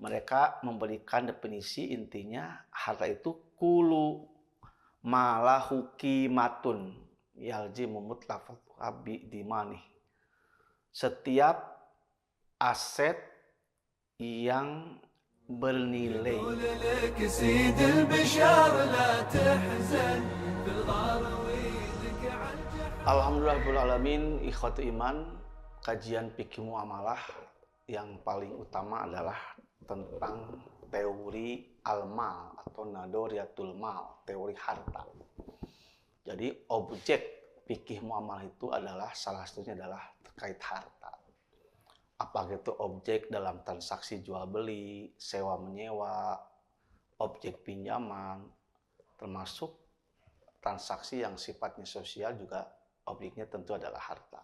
Mereka memberikan definisi intinya harta itu kulu malahukimatun yalzimu mutlaqat abi dimani. Setiap aset yang bernilai. Alhamdulillahirrahmanirrahim, ikhwatu iman, kajian fikih muamalah yang paling utama adalah tentang teori al-mal atau nadoriyatul mal, teori harta. Jadi objek fikih muamalah itu adalah salah satunya adalah terkait harta. Apakah itu objek dalam transaksi jual beli, sewa menyewa, objek pinjaman, termasuk transaksi yang sifatnya sosial juga objeknya tentu adalah harta.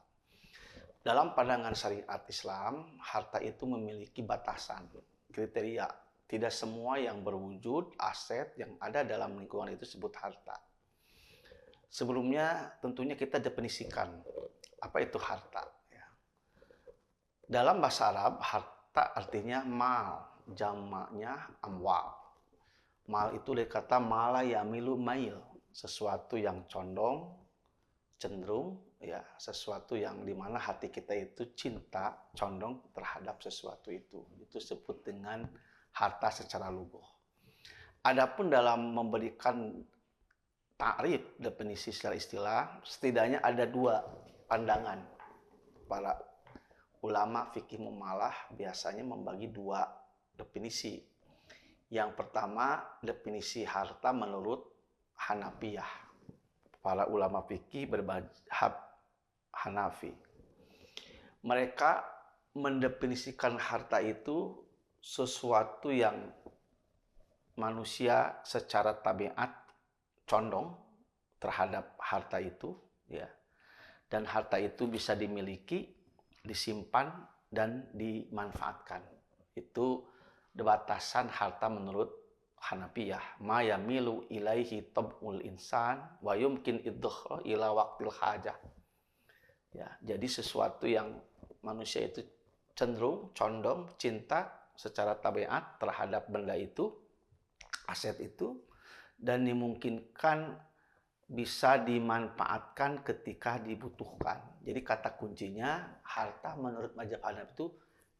Dalam pandangan syariat Islam, harta itu memiliki batasan, kriteria. Tidak semua yang berwujud, aset yang ada dalam lingkungan itu disebut harta. Sebelumnya tentunya kita definisikan apa itu harta. Dalam bahasa Arab, harta artinya mal, jamaknya amwal. Mal itu dari kata mala yamilu mail, sesuatu yang condong, cenderung, ya, sesuatu yang dimana hati kita itu cinta, condong terhadap sesuatu itu. Itu disebut dengan harta secara lughah. Adapun dalam memberikan takrif, definisi secara istilah, setidaknya ada dua pandangan. Para ulama fikih muamalah biasanya membagi dua definisi. Yang pertama, definisi harta menurut Hanafiyah. Para ulama fikih bermadzhab Hanafi. Mereka mendefinisikan harta itu sesuatu yang manusia secara tabiat condong terhadap harta itu, ya. Dan harta itu bisa dimiliki, disimpan, dan dimanfaatkan. Itu batasan harta menurut Hanafiyah. Ma yamilu ilaihi tab'ul insan wa yumkin idkhar ila waqtil hajah. Ya, jadi sesuatu yang manusia itu cenderung, condong, cinta secara tabiat terhadap benda itu, aset itu, dan dimungkinkan bisa dimanfaatkan ketika dibutuhkan. Jadi kata kuncinya, harta menurut mazhab Hanafi itu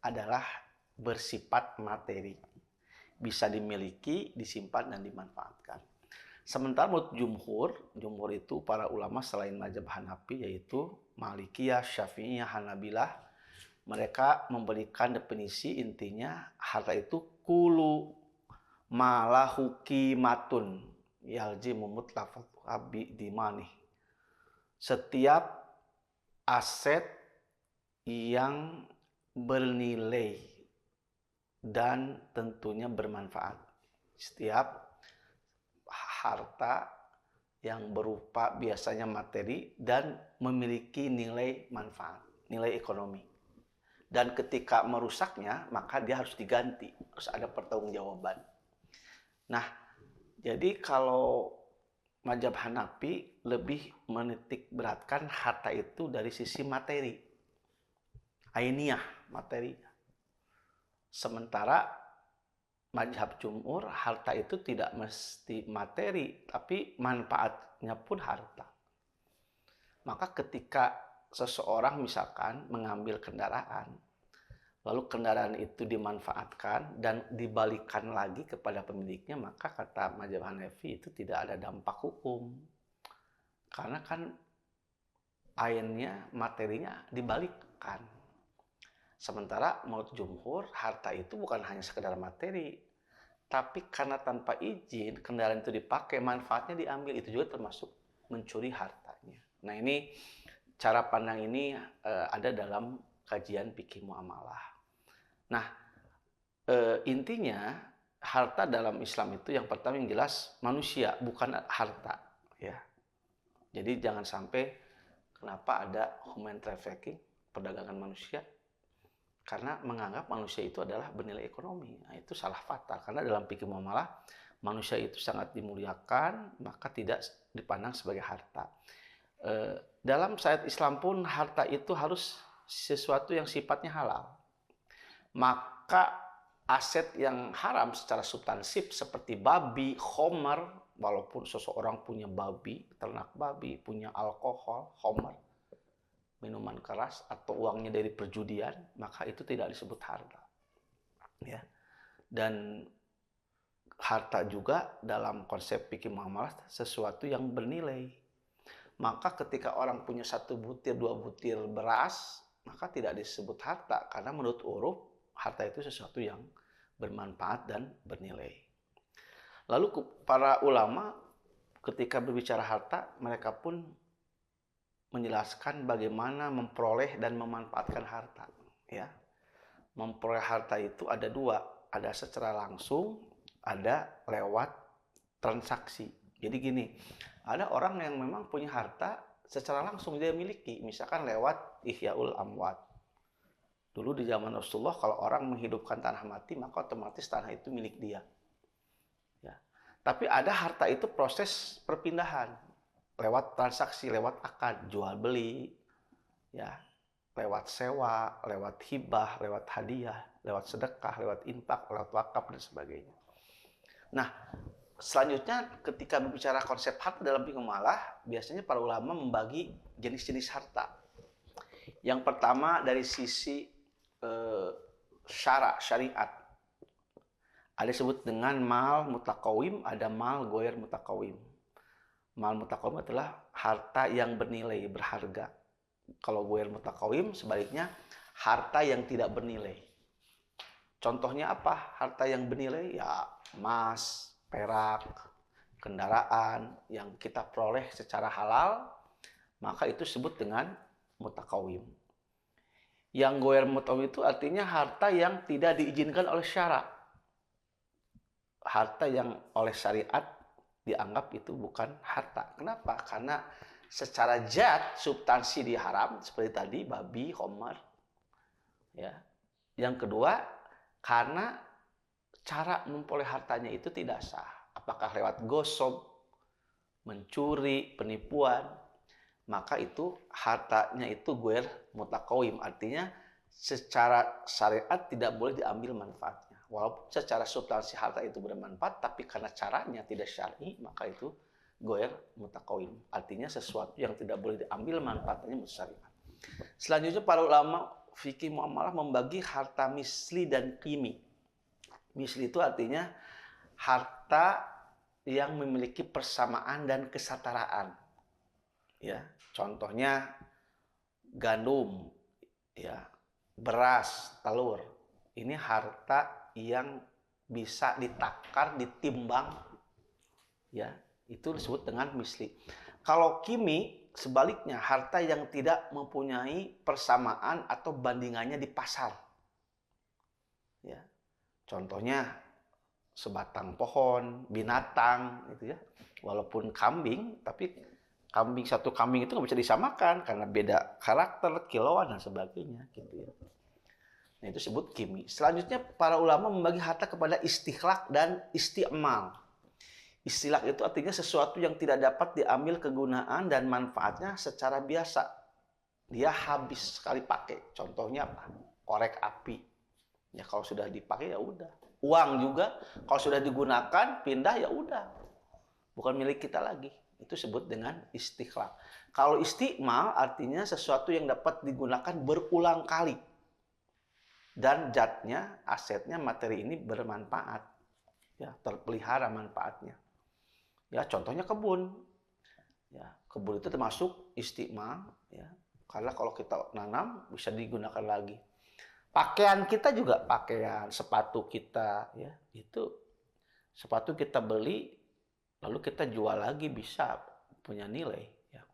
adalah bersifat materi. Bisa dimiliki, disimpan, dan dimanfaatkan. Sementara menurut jumhur itu para ulama selain mazhab Hanafi, yaitu Malikiyah, Syafi'iyah, Hanabilah, mereka memberikan definisi intinya harta itu kulu malahukimatun yalzimu mutlaqat abi dimani. Setiap aset yang bernilai dan tentunya bermanfaat. Setiap harta yang berupa biasanya materi dan memiliki nilai manfaat, nilai ekonomi. Dan ketika merusaknya, maka dia harus diganti, harus ada pertanggungjawaban. Nah, jadi kalau mazhab Hanafi lebih menitik beratkan harta itu dari sisi materi, ainiyah, materi. Sementara mazhab jumhur, harta itu tidak mesti materi, tapi manfaatnya pun harta. Maka ketika seseorang misalkan mengambil kendaraan, lalu kendaraan itu dimanfaatkan dan dibalikan lagi kepada pemiliknya, maka kata mazhab Hanafi itu tidak ada dampak hukum. Karena kan ainnya, materinya dibalikkan. Sementara menurut jumhur, harta itu bukan hanya sekedar materi, tapi karena tanpa izin kendaraan itu dipakai, manfaatnya diambil, itu juga termasuk mencuri hartanya. Nah, ini cara pandang ini ada dalam kajian fikih muamalah. Nah, intinya harta dalam Islam itu yang pertama yang jelas manusia, bukan harta, ya. Jadi jangan sampai kenapa ada human trafficking, perdagangan manusia, karena menganggap manusia itu adalah bernilai ekonomi. Nah, itu salah fatal, karena dalam fikih muamalah manusia itu sangat dimuliakan, maka tidak dipandang sebagai harta. Dalam syariat Islam pun harta itu harus sesuatu yang sifatnya halal. Maka aset yang haram secara substansif seperti babi, khomer, walaupun seseorang punya babi, ternak babi, punya alkohol, khomer, minuman keras, atau uangnya dari perjudian, maka itu tidak disebut harta. Ya. Dan harta juga dalam konsep fikih muamalah sesuatu yang bernilai. Maka ketika orang punya 1 butir, 2 butir beras, maka tidak disebut harta, karena menurut uruf harta itu sesuatu yang bermanfaat dan bernilai. Lalu para ulama ketika berbicara harta, mereka pun menjelaskan bagaimana memperoleh dan memanfaatkan harta. Ya, memperoleh harta itu ada 2, ada secara langsung, ada lewat transaksi. Jadi gini, ada orang yang memang punya harta secara langsung dia miliki, misalkan lewat ihyaul amwat. Dulu di zaman Rasulullah, kalau orang menghidupkan tanah mati, maka otomatis tanah itu milik dia. Ya. Tapi ada harta itu proses perpindahan, lewat transaksi, lewat akad, jual beli, ya, lewat sewa, lewat hibah, lewat hadiah, lewat sedekah, lewat infak, lewat wakaf, dan sebagainya. Nah, selanjutnya ketika berbicara konsep harta dalam fikih muamalah, biasanya para ulama membagi jenis-jenis harta. Yang pertama dari sisi syariat. Ada disebut dengan mal mutakawim, ada mal goyer mutakawim. Mal mutakawim adalah harta yang bernilai, berharga. Kalau goyer mutakawim sebaliknya harta yang tidak bernilai. Contohnya apa? Harta yang bernilai ya emas, perak, kendaraan yang kita peroleh secara halal, maka itu disebut dengan mutakawim. Yang goyer mutakawim itu artinya harta yang tidak diizinkan oleh syarak. Harta yang oleh syariat dianggap itu bukan harta. Kenapa? Karena secara zat, substansi dia haram, seperti tadi, babi, khamar. Ya. Yang kedua, karena cara memperoleh hartanya itu tidak sah. Apakah lewat gosok, mencuri, penipuan, maka itu hartanya itu goyer mutakawim. Artinya secara syariat tidak boleh diambil manfaatnya. Walaupun secara substansi harta itu bermanfaat, tapi karena caranya tidak syar'i, maka itu goyer mutakawim. Artinya sesuatu yang tidak boleh diambil manfaatnya menurut syariat. Selanjutnya para ulama fikih muamalah membagi harta misli dan qimi. Misli itu artinya harta yang memiliki persamaan dan kesetaraan. Ya, contohnya gandum, ya, beras, telur. Ini harta yang bisa ditakar, ditimbang, ya, itu disebut dengan misli. Kalau kimi, sebaliknya harta yang tidak mempunyai persamaan atau bandingannya di pasar. Ya, contohnya sebatang pohon, binatang, gitu ya. Walaupun kambing, tapi satu kambing itu nggak bisa disamakan karena beda karakter, kilauan dan sebagainya, gitu ya. Nah, itu disebut kimi. Selanjutnya para ulama membagi harta kepada istikhlak dan isti'mal. Istilak itu artinya sesuatu yang tidak dapat diambil kegunaan dan manfaatnya secara biasa. Dia habis sekali pakai. Contohnya apa? Korek api. Ya kalau sudah dipakai ya udah. Uang juga kalau sudah digunakan pindah ya udah. Bukan milik kita lagi. Itu disebut dengan istikhlak. Kalau isti'mal artinya sesuatu yang dapat digunakan berulang kali. Dan zatnya, asetnya, materi ini bermanfaat. Ya, terpelihara manfaatnya. Ya, contohnya kebun. Ya, kebun itu termasuk istiqmal, ya. Karena kalau kita nanam bisa digunakan lagi. Pakaian kita juga pakaian, sepatu kita, ya. Itu sepatu kita beli lalu kita jual lagi bisa punya nilai, ya.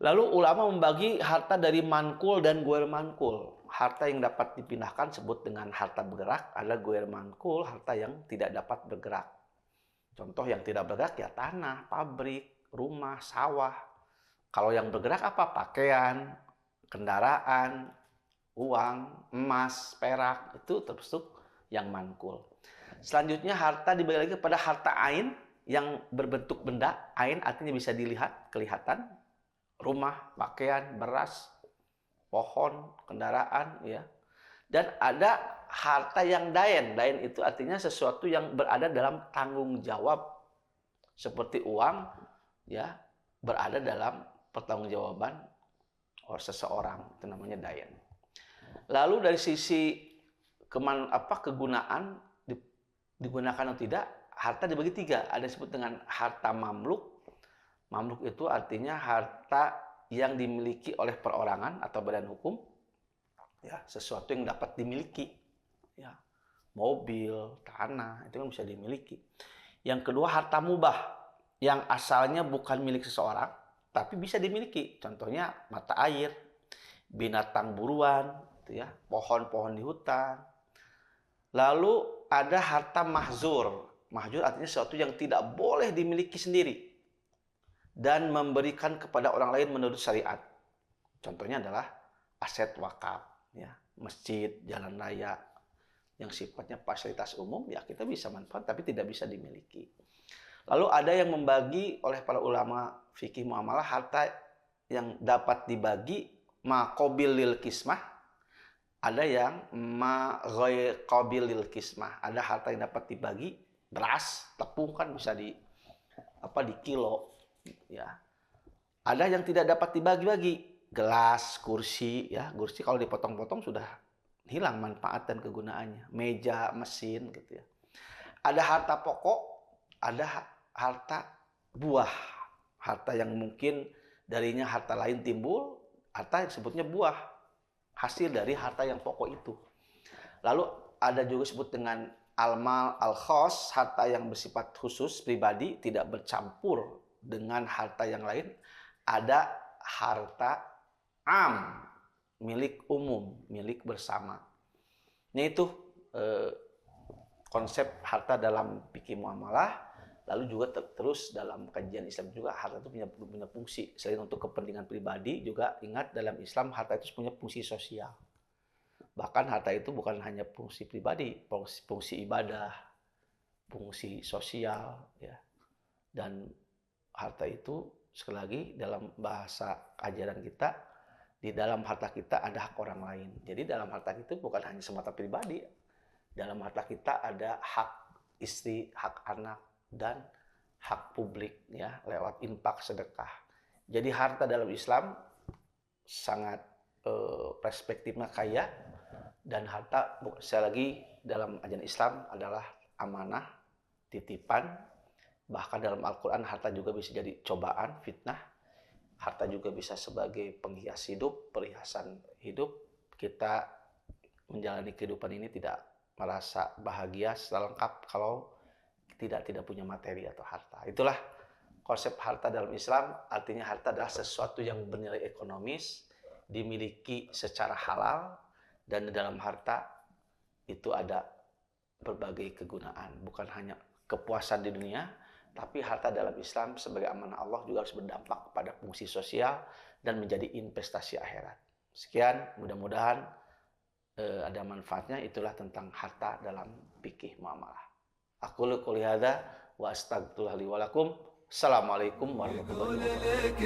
Lalu ulama membagi harta dari mankul dan goer mankul. Harta yang dapat dipindahkan disebut dengan harta bergerak, ada goer mankul, harta yang tidak dapat bergerak. Contoh yang tidak bergerak ya tanah, pabrik, rumah, sawah. Kalau yang bergerak apa? Pakaian, kendaraan, uang, emas, perak, itu termasuk yang mankul. Selanjutnya harta dibagi lagi kepada harta ain yang berbentuk benda. Ain artinya bisa dilihat, kelihatan. Rumah, pakaian, beras, pohon, kendaraan, ya. Dan ada harta yang dain. Dain itu artinya sesuatu yang berada dalam tanggung jawab, seperti uang, ya, berada dalam pertanggungjawaban seseorang, itu namanya dain. Lalu dari sisi kegunaan, digunakan atau tidak, harta dibagi tiga. Ada disebut dengan harta mamluk. Mamluk itu artinya harta yang dimiliki oleh perorangan atau badan hukum, ya, sesuatu yang dapat dimiliki, ya, mobil, tanah, itu kan bisa dimiliki. Yang kedua harta mubah, yang asalnya bukan milik seseorang tapi bisa dimiliki. Contohnya mata air, binatang buruan, gitu ya, pohon-pohon di hutan. Lalu ada harta mahzur. Mahzur artinya sesuatu yang tidak boleh dimiliki sendiri dan memberikan kepada orang lain menurut syariat. Contohnya adalah aset wakaf, ya, masjid, jalan raya, yang sifatnya fasilitas umum, ya kita bisa manfaat tapi tidak bisa dimiliki. Lalu ada yang membagi oleh para ulama fikih muamalah harta yang dapat dibagi ma qabil lil kismah, ada yang ma ghayr qabil lil kismah. Ada harta yang dapat dibagi, beras, tepung kan bisa di kilo, ya. Ada yang tidak dapat dibagi-bagi, gelas, kursi, ya. Kursi kalau dipotong-potong sudah hilang manfaat dan kegunaannya. Meja, mesin, gitu ya. Ada harta pokok, ada harta buah. Harta yang mungkin darinya harta lain timbul, harta yang disebutnya buah. Hasil dari harta yang pokok itu. Lalu ada juga disebut dengan al-mal al-khos, harta yang bersifat khusus, pribadi, tidak bercampur dengan harta yang lain. Ada harta am, milik umum, milik bersama. Ini itu konsep harta dalam fikih muamalah. Lalu juga terus dalam kajian Islam juga harta itu punya fungsi. Selain untuk kepentingan pribadi, juga ingat dalam Islam harta itu punya fungsi sosial. Bahkan harta itu bukan hanya fungsi pribadi, fungsi ibadah, fungsi sosial, ya. Dan harta itu sekali lagi dalam bahasa ajaran kita, di dalam harta kita ada hak orang lain. Jadi dalam harta itu bukan hanya semata pribadi. Dalam harta kita ada hak istri, hak anak, dan hak publik, ya, lewat infak, sedekah. Jadi harta dalam Islam sangat perspektifnya kaya, dan harta sekali lagi dalam ajaran Islam adalah amanah, titipan. Bahkan dalam Al-Quran harta juga bisa jadi cobaan, fitnah. Harta juga bisa sebagai penghias hidup, perhiasan hidup. Kita menjalani kehidupan ini tidak merasa bahagia setelah lengkap kalau tidak punya materi atau harta. Itulah konsep harta dalam Islam. Artinya harta adalah sesuatu yang bernilai ekonomis, dimiliki secara halal, dan di dalam harta itu ada berbagai kegunaan. Bukan hanya kepuasan di dunia, tapi harta dalam Islam sebagai amanah Allah juga harus berdampak pada fungsi sosial dan menjadi investasi akhirat. Sekian, mudah-mudahan ada manfaatnya. Itulah tentang harta dalam fikih muamalah. Aku qouli hadza wa astaghfirullah li wa lakum. Assalamualaikum warahmatullahi wabarakatuh.